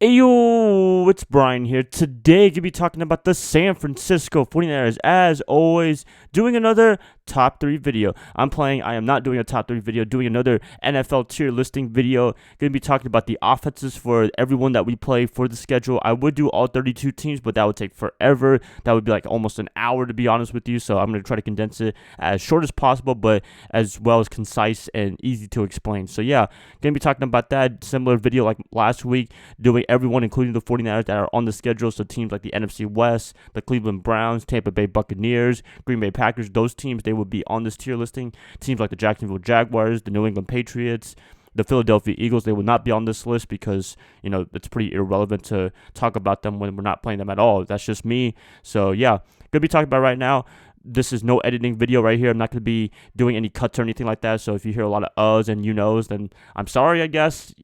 Hey yo, it's Brian here. Today, gonna be talking about the San Francisco 49ers. As always, doing another top 3 video. I am not doing a top 3 video, doing another NFL tier listing video. Gonna be talking about the offenses for everyone that we play for the schedule. I would do all 32 teams, but that would take forever. That would be like almost an hour, to be honest with you. So I'm gonna try to condense it as short as possible, but as well as concise and easy to explain. So yeah, gonna be talking about that. Similar video like last week, doing everyone, including the 49ers that are on the schedule. So teams like the NFC West, the Cleveland Browns, Tampa Bay Buccaneers, Green Bay Packers, those teams, they would be on this tier listing. Teams like the Jacksonville Jaguars, the New England Patriots, the Philadelphia Eagles, they would not be on this list because, it's pretty irrelevant to talk about them when we're not playing them at all. That's just me. So, yeah, going to be talking about right now. This is no editing video right here. I'm not going to be doing any cuts or anything like that. So if you hear a lot of uhs and knows, then I'm sorry, I guess.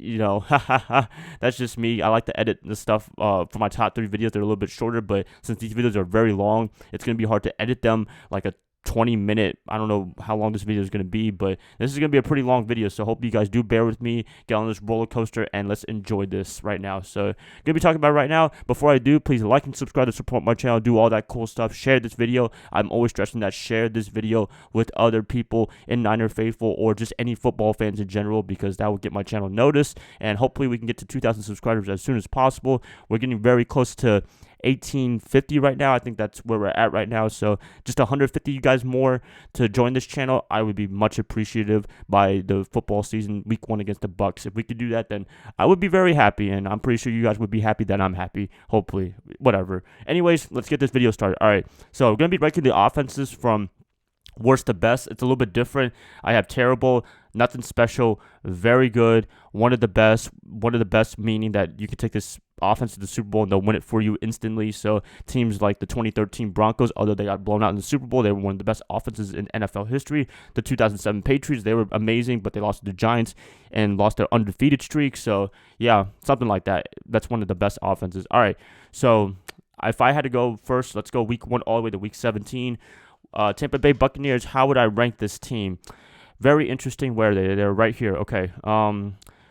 That's just me. I like to edit the stuff for my top 3 videos. They're a little bit shorter, but since these videos are very long, it's going to be hard to edit them like a 20-minute. I don't know how long this video is going to be, but this is going to be a pretty long video. So hope you guys do bear with me, get on this roller coaster, and let's enjoy this right now. So going to be talking about right now. Before I do, please like and subscribe to support my channel, do all that cool stuff. Share this video. I'm always stressing that. Share this video with other people in Niner faithful or just any football fans in general, because that will get my channel noticed, and hopefully we can get to 2,000 subscribers as soon as possible. We're getting very close to 1850 right now. I think that's where we're at right now. So just 150 you guys more to join this channel, I would be much appreciative by the football season, week 1 against the Bucs. If we could do that, then I would be very happy, and I'm pretty sure you guys would be happy that I'm happy. Hopefully, whatever. Anyways, let's get this video started. All right, so we're gonna be ranking the offenses from worst to best. It's a little bit different. I have terrible, nothing special, very good, one of the best, meaning that you can take this offense to the Super Bowl and they'll win it for you instantly. So teams like the 2013 Broncos, although they got blown out in the Super Bowl, they were one of the best offenses in NFL history. The 2007 Patriots, they were amazing, but they lost to the Giants and lost their undefeated streak. So yeah, something like that. That's one of the best offenses. All right, so if I had to go first, let's go week 1 all the way to week 17. Tampa Bay Buccaneers, how would I rank this team? Very interesting. Where they're right here. Okay.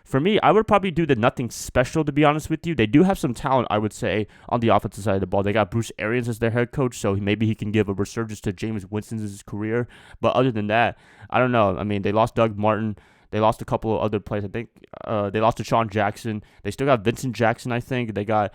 For me, I would probably do the nothing special, to be honest with you. They do have some talent, I would say, on the offensive side of the ball. They got Bruce Arians as their head coach, so maybe he can give a resurgence to Jameis Winston's career. But other than that, I don't know. I mean, they lost Doug Martin. They lost a couple of other players. I think they lost to Sean Jackson. They still got Vincent Jackson, I think. They got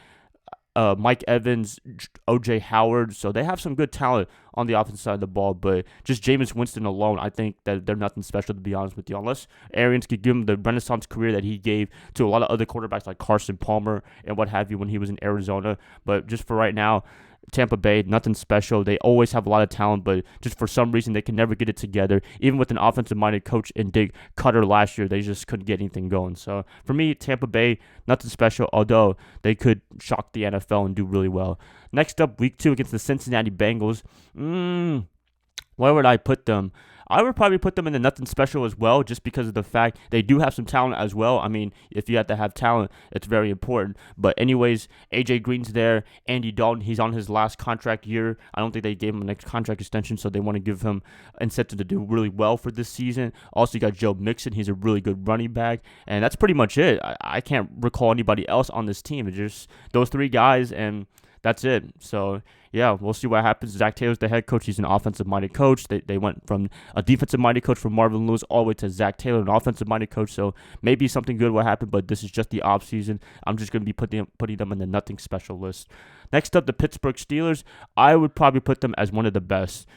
Mike Evans, O.J. Howard. So they have some good talent on the offensive side of the ball, but just Jameis Winston alone, I think that they're nothing special, to be honest with you, unless Arians could give him the Renaissance career that he gave to a lot of other quarterbacks like Carson Palmer and what have you when he was in Arizona. But just for right now, Tampa Bay, nothing special. They always have a lot of talent, but just for some reason, they can never get it together. Even with an offensive-minded coach in Dick Cutter last year, they just couldn't get anything going. So for me, Tampa Bay, nothing special, although they could shock the NFL and do really well. Next up, week 2 against the Cincinnati Bengals. Where would I put them? I would probably put them in the nothing special as well, just because of the fact they do have some talent as well. I mean, if you have to have talent, it's very important. But anyways, AJ Green's there. Andy Dalton, he's on his last contract year. I don't think they gave him a next contract extension, so they want to give him incentive to do really well for this season. Also, you got Joe Mixon. He's a really good running back. And that's pretty much it. I can't recall anybody else on this team. It's just those 3 guys, and that's it. So, yeah, we'll see what happens. Zach Taylor's the head coach. He's an offensive-minded coach. They went from a defensive-minded coach from Marvin Lewis all the way to Zach Taylor, an offensive-minded coach. So maybe something good will happen, but this is just the offseason. I'm just going to be putting them in the nothing special list. Next up, the Pittsburgh Steelers. I would probably put them as one of the best.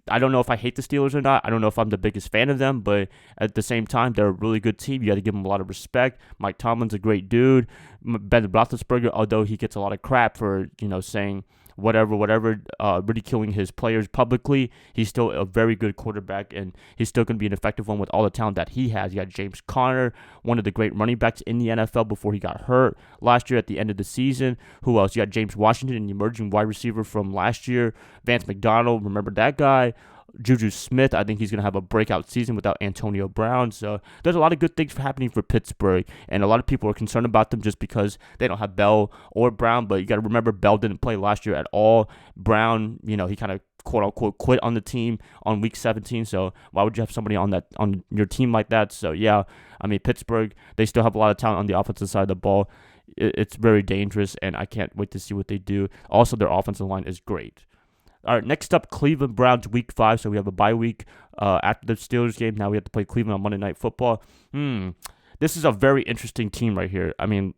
I don't know if I hate the Steelers or not. I don't know if I'm the biggest fan of them, but at the same time, they're a really good team. You got to give them a lot of respect. Mike Tomlin's a great dude. Ben Roethlisberger, although he gets a lot of crap for, saying whatever, ridiculing his players publicly, he's still a very good quarterback, and he's still going to be an effective one with all the talent that he has. You got James Conner, one of the great running backs in the NFL before he got hurt last year at the end of the season. Who else? You got James Washington, an emerging wide receiver from last year. Vance McDonald, remember that guy? Juju Smith, I think he's going to have a breakout season without Antonio Brown. So there's a lot of good things happening for Pittsburgh, and a lot of people are concerned about them just because they don't have Bell or Brown. But you got to remember, Bell didn't play last year at all. Brown, he kind of quote unquote quit on the team on week 17. So why would you have somebody on your team like that? So yeah, I mean, Pittsburgh, they still have a lot of talent on the offensive side of the ball. It's very dangerous, and I can't wait to see what they do. Also, their offensive line is great. All right, next up, Cleveland Browns week 5. So we have a bye week after the Steelers game. Now we have to play Cleveland on Monday Night Football. This is a very interesting team right here. I mean,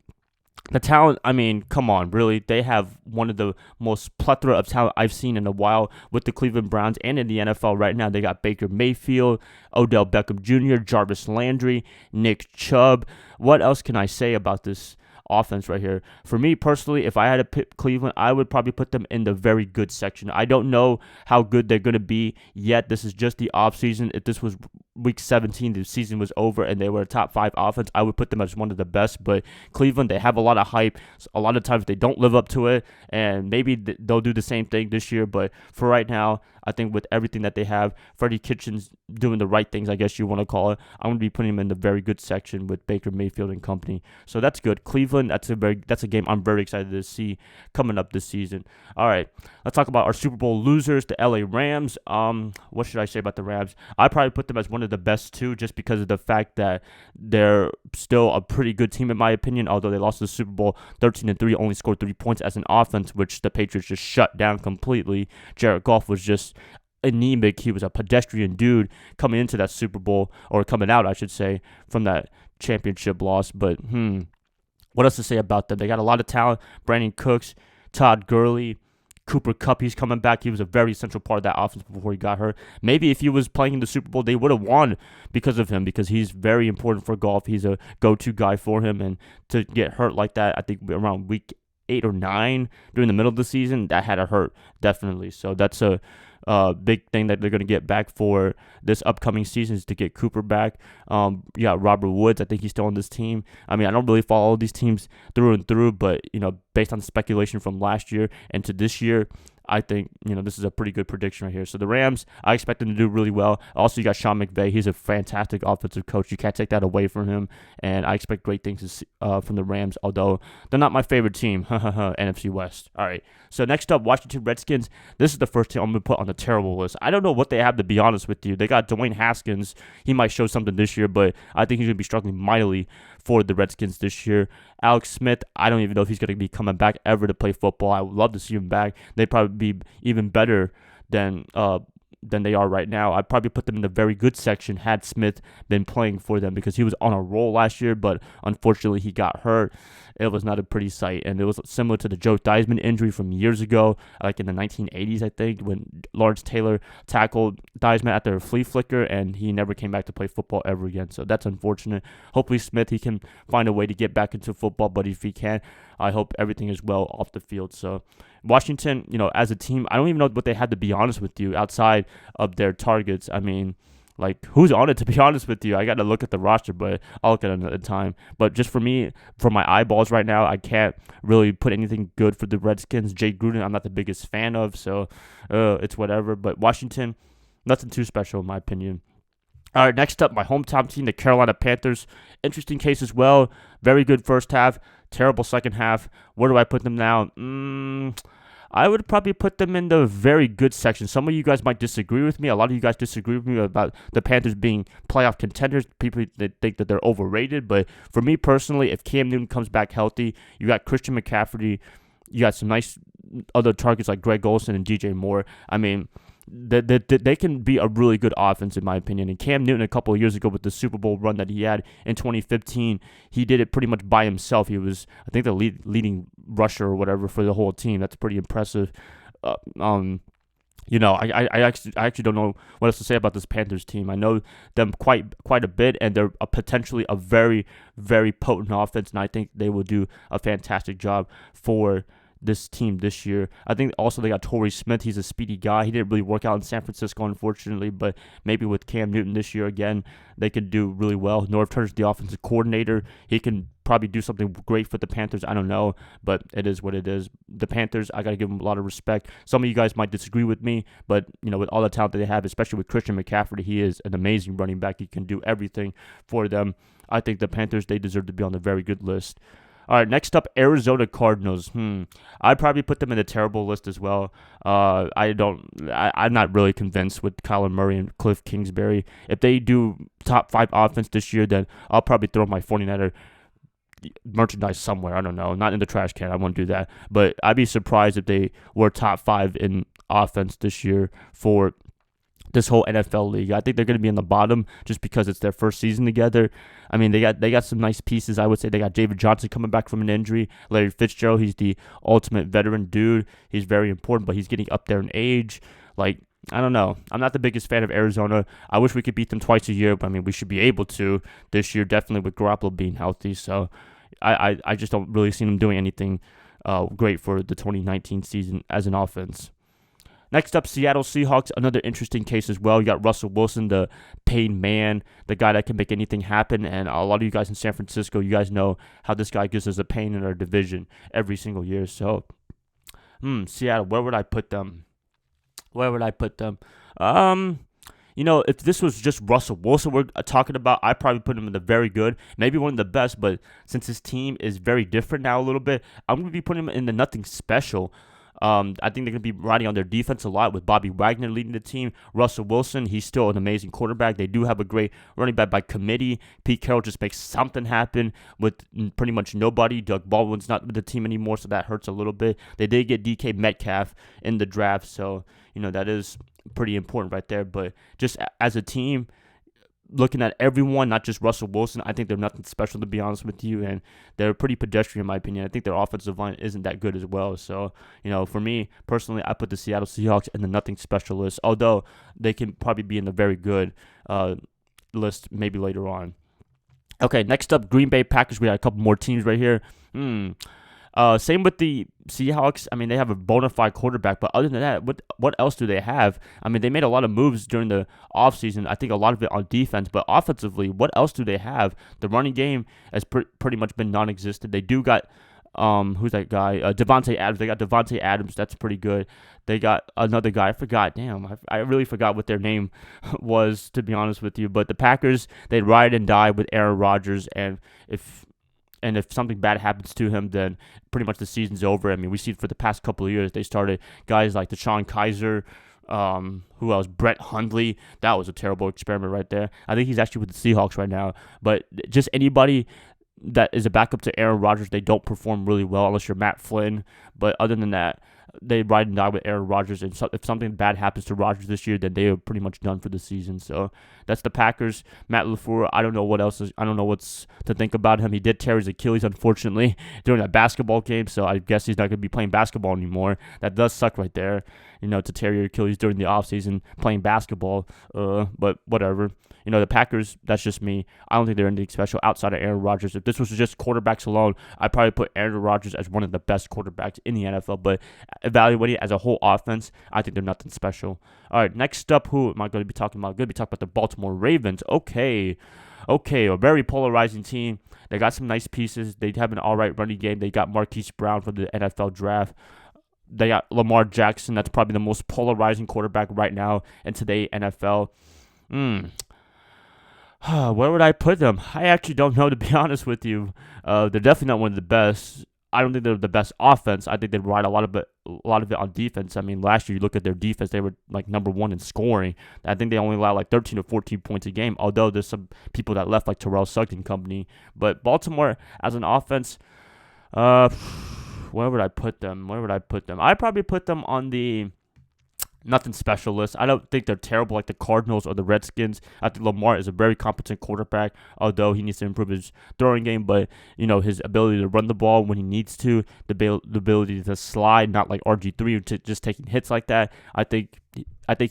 the talent, I mean, come on, really. They have one of the most plethora of talent I've seen in a while with the Cleveland Browns and in the NFL right now. They got Baker Mayfield, Odell Beckham Jr., Jarvis Landry, Nick Chubb. What else can I say about this offense right here? For me personally, if I had to pick Cleveland, I would probably put them in the very good section. I don't know how good they're going to be yet. This is just the offseason. If this was week 17, the season was over, and they were a top 5 offense, I would put them as one of the best. But Cleveland, they have a lot of hype. A lot of times they don't live up to it, and maybe they'll do the same thing this year. But for right now, I think with everything that they have, Freddie Kitchens doing the right things, I guess you want to call it, I'm going to be putting him in the very good section with Baker Mayfield and company. So that's good. Cleveland, that's a game I'm very excited to see coming up this season. All right, let's talk about our Super Bowl losers, the LA Rams. What should I say about the Rams? I probably put them as one of the best too, just because of the fact that they're still a pretty good team in my opinion. Although they lost the Super Bowl 13-3, only scored 3 points as an offense, which the Patriots just shut down completely. Jared Goff was just anemic. He was a pedestrian dude coming into that Super Bowl, or coming out, I should say, from that championship loss. But what else to say about them? They got a lot of talent. Brandon Cooks, Todd Gurley, Cooper Kupp, he's coming back. He was a very central part of that offense before he got hurt. Maybe if he was playing in the Super Bowl, they would have won because of him, because he's very important for Goff. He's a go-to guy for him, and to get hurt like that, I think around week 8 or 9 during the middle of the season, that had to hurt, definitely. So that's a big thing that they're going to get back for this upcoming season, is to get Cooper back. Robert Woods, I think he's still on this team. I mean, I don't really follow these teams through and through, but, based on speculation from last year and to this year, I think, this is a pretty good prediction right here. So the Rams, I expect them to do really well. Also, you got Sean McVay. He's a fantastic offensive coach. You can't take that away from him. And I expect great things from the Rams, although they're not my favorite team. NFC West. All right. So next up, Washington Redskins. This is the first team I'm going to put on the terrible list. I don't know what they have, to be honest with you. They got Dwayne Haskins. He might show something this year, but I think he's going to be struggling mightily for the Redskins this year. Alex Smith, I don't even know if he's going to be coming back ever to play football. I would love to see him back. They'd probably be even better than they are right now. I'd probably put them in the very good section had Smith been playing for them, because he was on a roll last year, but unfortunately he got hurt. It was not a pretty sight, and it was similar to the Joe Theismann injury from years ago, like in the 1980s, I think, when Lawrence Taylor tackled Theismann after a flea flicker, and he never came back to play football ever again. So that's unfortunate. Hopefully Smith, he can find a way to get back into football, but if he can, I hope everything is well off the field. So Washington, as a team, I don't even know what they had, to be honest with you, outside of their targets. I mean, like, who's on it, to be honest with you? I got to look at the roster, but I'll look at it another time. But just for me, for my eyeballs right now, I can't really put anything good for the Redskins. Jay Gruden, I'm not the biggest fan of, so it's whatever. But Washington, nothing too special in my opinion. All right, next up, my hometown team, the Carolina Panthers. Interesting case as well. Very good first half, terrible second half. Where do I put them now? I would probably put them in the very good section. Some of you guys might disagree with me. A lot of you guys disagree with me about the Panthers being playoff contenders. People that think that they're overrated. But for me personally, if Cam Newton comes back healthy, you got Christian McCaffrey, you got some nice other targets like Greg Olsen and DJ Moore. I mean, they can be a really good offense, in my opinion. And Cam Newton, a couple of years ago with the Super Bowl run that he had in 2015, he did it pretty much by himself. He was, I think, the leading rusher or whatever for the whole team. That's pretty impressive. I actually don't know what else to say about this Panthers team. I know them quite a bit, and they're potentially a very, very potent offense, and I think they will do a fantastic job for this team this year. I think also they got Torrey Smith. He's a speedy guy. He didn't really work out in San Francisco, unfortunately, but maybe with Cam Newton this year again, they could do really well. Norv Turner's the offensive coordinator. He can probably do something great for the Panthers. I don't know, but it is what it is. The Panthers, I got to give them a lot of respect. Some of you guys might disagree with me, but with all the talent that they have, especially with Christian McCaffrey, he is an amazing running back. He can do everything for them. I think the Panthers, they deserve to be on the very good list. All right, next up, Arizona Cardinals. I'd probably put them in the terrible list as well. I'm not really convinced with Kyler Murray and Cliff Kingsbury. If they do top 5 offense this year, then I'll probably throw my 49er merchandise somewhere. I don't know. Not in the trash can. I won't do that. But I'd be surprised if they were top 5 in offense this year for this whole NFL league. I think they're going to be in the bottom just because it's their first season together. I mean, they got some nice pieces. I would say they got David Johnson coming back from an injury. Larry Fitzgerald, he's the ultimate veteran dude. He's very important, but he's getting up there in age. Like, I don't know. I'm not the biggest fan of Arizona. I wish we could beat them twice a year, but I mean, we should be able to this year, definitely with Garoppolo being healthy. So I just don't really see them doing anything great for the 2019 season as an offense. Next up, Seattle Seahawks, another interesting case as well. You got Russell Wilson, the paid man, the guy that can make anything happen. And a lot of you guys in San Francisco, you guys know how this guy gives us a pain in our division every single year. So, Seattle, where would I put them? If this was just Russell Wilson we're talking about, I'd probably put him in the very good, maybe one of the best. But since his team is very different now a little bit, I'm going to be putting him in the nothing special. I think they're going to be riding on their defense a lot with Bobby Wagner leading the team. Russell Wilson, he's still an amazing quarterback. They do have a great running back by committee. Pete Carroll just makes something happen with pretty much nobody. Doug Baldwin's not with the team anymore, so that hurts a little bit. They did get DK Metcalf in the draft, so that is pretty important right there. But just as a team, looking at everyone, not just Russell Wilson, I think they're nothing special, to be honest with you, and they're pretty pedestrian in my opinion. I think their offensive line isn't that good as well. So, for me personally, I put the Seattle Seahawks in the nothing special list, although they can probably be in the very good list maybe later on. Okay, next up, Green Bay Packers. We got a couple more teams right here. Same with the Seahawks. I mean, they have a bona fide quarterback, but other than that, what else do they have? I mean, they made a lot of moves during the offseason. I think a lot of it on defense, but offensively, what else do they have? The running game has pretty much been non-existent. They do got who's that guy? Devontae Adams. They got Devontae Adams. That's pretty good. They got another guy. I forgot. Damn, I really forgot what their name was, to be honest with you. But the Packers, they ride and die with Aaron Rodgers, and if something bad happens to him, then pretty much the season's over. I mean, we see it for the past couple of years. They started guys like DeShone Kizer, who else? Brett Hundley. That was a terrible experiment right there. I think he's actually with the Seahawks right now. But just anybody that is a backup to Aaron Rodgers, they don't perform really well unless you're Matt Flynn. But other than that, they ride and die with Aaron Rodgers, and if something bad happens to Rodgers this year, then they are pretty much done for the season. So that's the Packers. Matt LaFleur, I don't know what's to think about him. He did tear his Achilles, unfortunately, during that basketball game, so I guess he's not going to be playing basketball anymore. That does suck right there, to tear your Achilles during the offseason playing basketball, but whatever. The Packers, that's just me. I don't think they're anything special outside of Aaron Rodgers. If this was just quarterbacks alone, I'd probably put Aaron Rodgers as one of the best quarterbacks in the NFL. But evaluating it as a whole offense, I think they're nothing special. All right, next up, who am I going to be talking about? I'm going to be talking about the Baltimore Ravens. Okay, a very polarizing team. They got some nice pieces. They have an all right running game. They got Marquise Brown from the NFL draft. They got Lamar Jackson. That's probably the most polarizing quarterback right now in today's NFL. Where would I put them? I actually don't know, to be honest with you. They're definitely not one of the best. I don't think they're the best offense. I think they ride a lot of it on defense. I mean, last year you look at their defense, they were like number one in scoring. I think they only allowed like 13 to 14 points a game, although there's some people that left like Terrell Suggs and company. But Baltimore as an offense, where would I put them? I'd probably put them on the nothing specialist. I don't think they're terrible like the Cardinals or the Redskins. I think Lamar is a very competent quarterback, although he needs to improve his throwing game. But, his ability to run the ball when he needs to, the ability to slide, not like RG3, to just taking hits like that. I think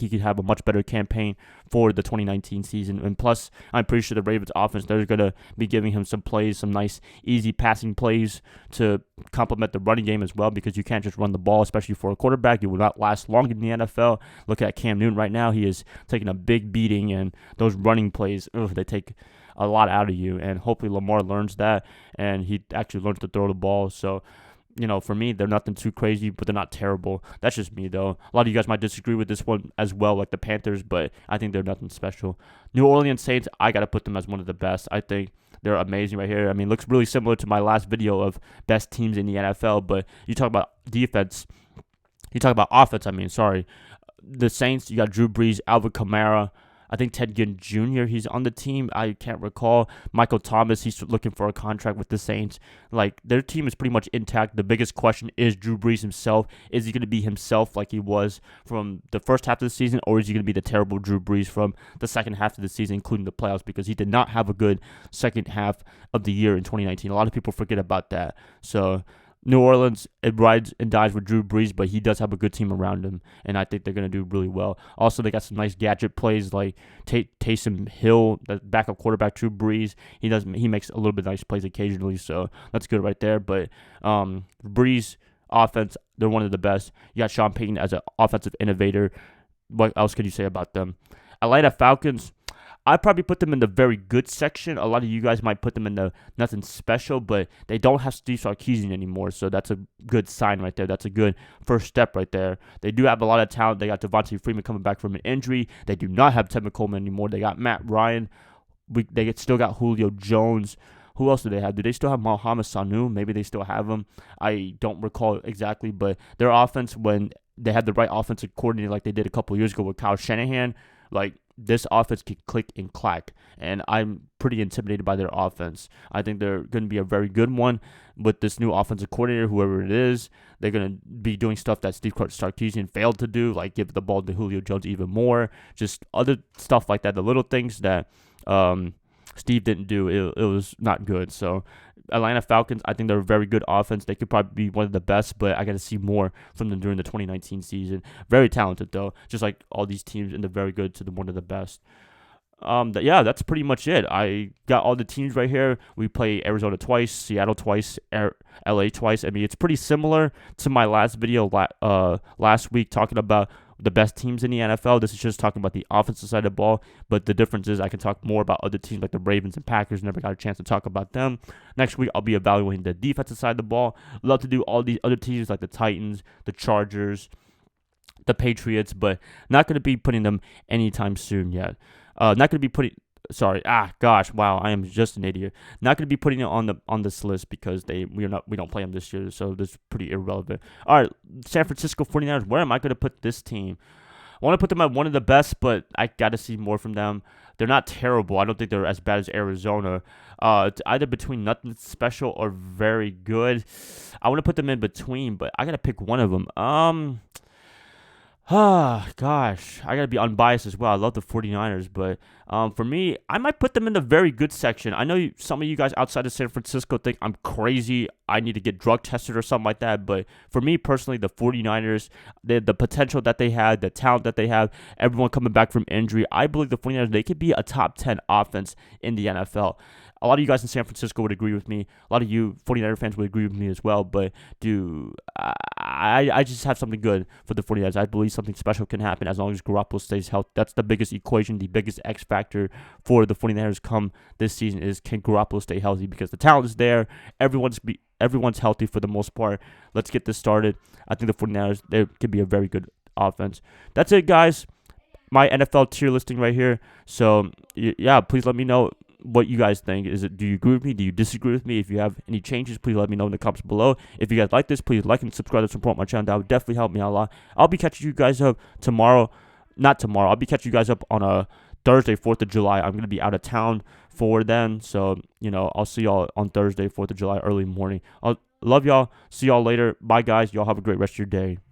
he could have a much better campaign for the 2019 season. And plus, I'm pretty sure the Ravens offense, they're going to be giving him some plays, some nice, easy passing plays to complement the running game as well, because you can't just run the ball, especially for a quarterback. You will not last long in the NFL. Look at Cam Newton right now. He is taking a big beating, and those running plays, they take a lot out of you. And hopefully Lamar learns that, and he actually learns to throw the ball. So, for me, they're nothing too crazy, but they're not terrible. That's just me, though. A lot of you guys might disagree with this one as well, like the Panthers, but I think they're nothing special. New Orleans Saints, I got to put them as one of the best. I think they're amazing right here. I mean, it looks really similar to my last video of best teams in the NFL, but you talk about defense, you talk about offense, sorry. The Saints, you got Drew Brees, Alvin Kamara, I think Ted Ginn Jr., he's on the team. I can't recall. Michael Thomas, he's looking for a contract with the Saints. Like, their team is pretty much intact. The biggest question is Drew Brees himself. Is he going to be himself like he was from the first half of the season, or is he going to be the terrible Drew Brees from the second half of the season, including the playoffs, because he did not have a good second half of the year in 2019. A lot of people forget about that. So New Orleans, it rides and dies with Drew Brees, but he does have a good team around him, and I think they're going to do really well. Also, they got some nice gadget plays like Taysom Hill, the backup quarterback, Drew Brees. He makes a little bit of nice plays occasionally, so that's good right there. But Brees offense, they're one of the best. You got Sean Payton as an offensive innovator. What else could you say about them? Atlanta Falcons, I'd probably put them in the very good section. A lot of you guys might put them in the nothing special, but they don't have Steve Sarkisian anymore, so that's a good sign right there. That's a good first step right there. They do have a lot of talent. They got Devontae Freeman coming back from an injury. They do not have Tevin Coleman anymore. They got Matt Ryan. They still got Julio Jones. Who else do they have? Do they still have Mohamed Sanu? Maybe they still have him. I don't recall exactly, but their offense, when they had the right offensive coordinator like they did a couple years ago with Kyle Shanahan, like, this offense can click and clack, and I'm pretty intimidated by their offense. I think they're going to be a very good one with this new offensive coordinator, whoever it is. They're going to be doing stuff that Steve Sarkisian failed to do, like give the ball to Julio Jones even more, just other stuff like that, the little things that Steve didn't do. It was not good. So Atlanta Falcons, I think they're a very good offense. They could probably be one of the best, but I got to see more from them during the 2019 season. Very talented, though, just like all these teams, and they're very good to one of the best. Yeah, that's pretty much it. I got all the teams right here. We play Arizona twice, Seattle twice, LA twice. I mean, it's pretty similar to my last video last week talking about the best teams in the NFL. This is just talking about the offensive side of the ball, but the difference is I can talk more about other teams like the Ravens and Packers. Never got a chance to talk about them. Next week, I'll be evaluating the defensive side of the ball. Love to do all these other teams like the Titans, the Chargers, the Patriots, but not going to be putting them anytime soon yet. Not going to be putting... Sorry. Wow, I am just an idiot. Not going to be putting it on this list because we don't play them this year, so this is pretty irrelevant. All right, San Francisco 49ers. Where am I going to put this team? I want to put them at one of the best, but I got to see more from them. They're not terrible. I don't think they're as bad as Arizona. It's either between nothing special or very good. I want to put them in between, but I got to pick one of them. Gosh, I gotta be unbiased as well. I love the 49ers, but for me, I might put them in the very good section. I know some of you guys outside of San Francisco think I'm crazy. I need to get drug tested or something like that, but for me personally, the 49ers, the potential that they had, the talent that they have, everyone coming back from injury, I believe the 49ers, they could be a top 10 offense in the NFL. A lot of you guys in San Francisco would agree with me. A lot of you 49er fans would agree with me as well. But, I just have something good for the 49ers. I believe something special can happen as long as Garoppolo stays healthy. That's the biggest equation, the biggest X factor for the 49ers come this season is, can Garoppolo stay healthy? Because the talent is there. Everyone's healthy for the most part. Let's get this started. I think the 49ers, they could be a very good offense. That's it, guys. My NFL tier listing right here. So, yeah, please let me know what you guys think. Do you agree with me? Do you disagree with me? If you have any changes, please let me know in the comments below. If you guys like this, please like and subscribe to support my channel. That would definitely help me out a lot. I'll be catching you guys up tomorrow. Not tomorrow. I'll be catching you guys up on a Thursday, 4th of July. I'm going to be out of town for then. So, I'll see y'all on Thursday, 4th of July, early morning. I'll love y'all. See y'all later. Bye, guys. Y'all have a great rest of your day.